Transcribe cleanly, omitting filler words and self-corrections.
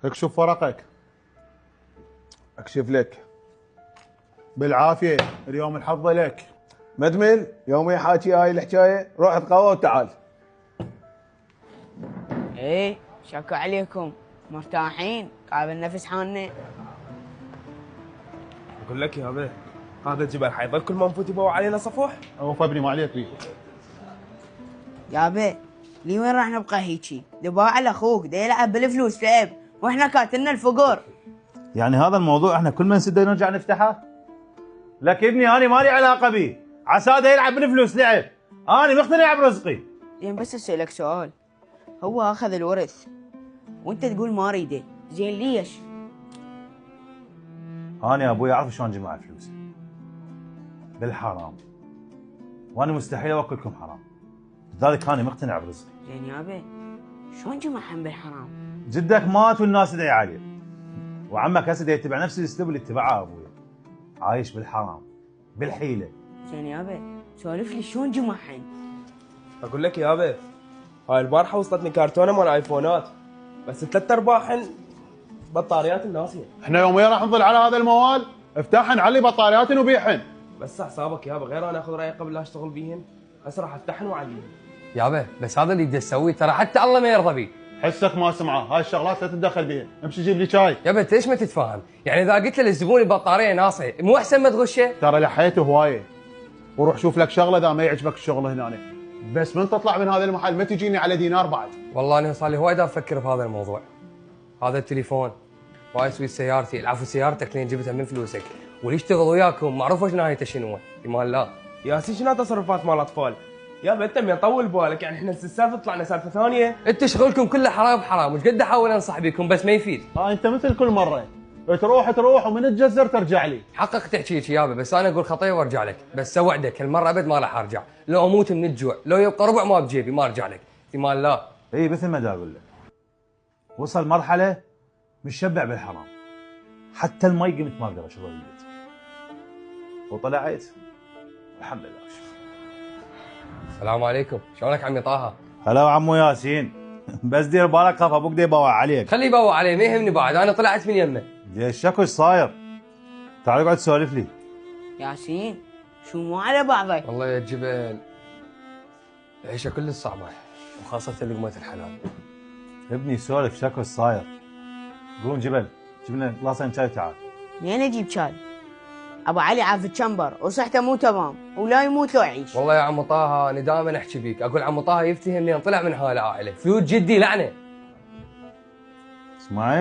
اكشف ورقك. اكشف لك بالعافيه، اليوم الحظ لك. مدمن يومي حاكي هاي الحكايه، روح اتقوى وتعال. ايه شكو عليكم، مرتاحين؟ قابل النفس حالنا. اقول لك يا بيه، هذا الجبل حيظل كل ما نفوت يبوع علينا صفوح. اوف ابني ما عليك بيه. يابا لي وين راح نبقى هيجي؟ دبا على اخوك دا يلعب بالفلوس لعب واحنا كاتلنا الفقر. يعني هذا الموضوع احنا كل ما نسده نرجع نفتحه؟ لك ابني انا مالي علاقه بيه، عسى ده يلعب بالفلوس لعب، انا مقتنع برزقي. زين بس اسالك سؤال، هو اخذ الورث وانت تقول ما اريده، زين ليش؟ انا يا ابوي اعرف شلون جمع الفلوس بالحرام، وانا مستحيل اوكلكم حرام، لذلك انا مقتنع برزقي. زين يابا شلون جمعهم بالحرام؟ جدك مات والناس تدعي عليه، وعمك هسه يتبع نفس الاسلوب اللي اتبعه ابوي، عايش بالحرام بالحيله. زين يابا سولف لي شلون جمعهم؟ اقول لك يا بيه، هاي البارحه وصلتني كرتونه مال ايفونات، بس 3/4 بطاريات الناسيه. احنا يوميا راح نظل على هذا الموال، افتحن علي بطاريات وبيحن. بس حسابك يابا، غير انا اخذ رايي قبل لا اشتغل بيهن، هسه راح افتحن واعليهن. يابا بس هذا اللي تسويه ترى حتى الله ما يرضى بيه. حسك ما سمعه، هاي الشغلات لا تتدخل بيها، امشي جيب لي شاي. يابا انت ليش ما تتفاهم؟ يعني اذا قلت للزبون البطاريه ناصيه مو احسن ما تغشه؟ ترى لحيته هوايه، وروح شوف لك شغله اذا ما يعجبك الشغل هنا، بس من تطلع من هذا المحل ما تجيني على دينار بعد. والله انا صار لي هوايد افكر بهذا الموضوع. هذا التليفون وايد سويت سيارتي، العفو سيارتك لين جبتها من فلوسك، واللي يشتغل وياكم معروف وش نهايته شنو، ايمان لا. ياسين شنو تصرفات مال اطفال؟ يابا انت من طول بالك، يعني احنا السالفه طلعنا سالفه ثانيه. انت شغلكم كله حرام بحرام، وش قد احاول انصح بكم بس ما يفيد. انت مثل كل مره تروح ومن تجزر ترجع لي. حقك تحكي هيك يابا، بس انا اقول خطيه وارجع لك، بس اوعدك هالمره ابد ما راح ارجع، لو اموت من الجوع، لو يبقى ربع ما بجيبي ما ارجع لك، ايمان لا. اي مثل ما دا اقول لك، وصل مرحله مشبع بالحرام، حتى المي قمت ما اقدر اشرب بالبيت، وطلعت الحمد لله. السلام عليكم، شلونك عمي طه؟ هلا عمو ياسين. بس دير بالك خاف ابوك دي يبوع عليك. خليه يبوع عليه ما يهمني بعد، انا طلعت من يمه. ليش شكو ايش صاير؟ تعال اقعد سولف لي. ياسين شو مو على بعضك؟ والله يا الجبل العيشه كل صعبه، وخاصه لقمه الحلال. ابني سولف شكو ايش صاير؟ قوم جبل جيب لنا طاسه شاي تعال. منين اجيب شاي؟ ابو علي عافية كمبر وصحته مو تمام، ولا يموت لو يعيش. والله يا عمو طه انا دائما احكي بيك، اقول عمو طه يفتهم لين طلع من هاي العائله، فيوت جدي لعنه. اسمعي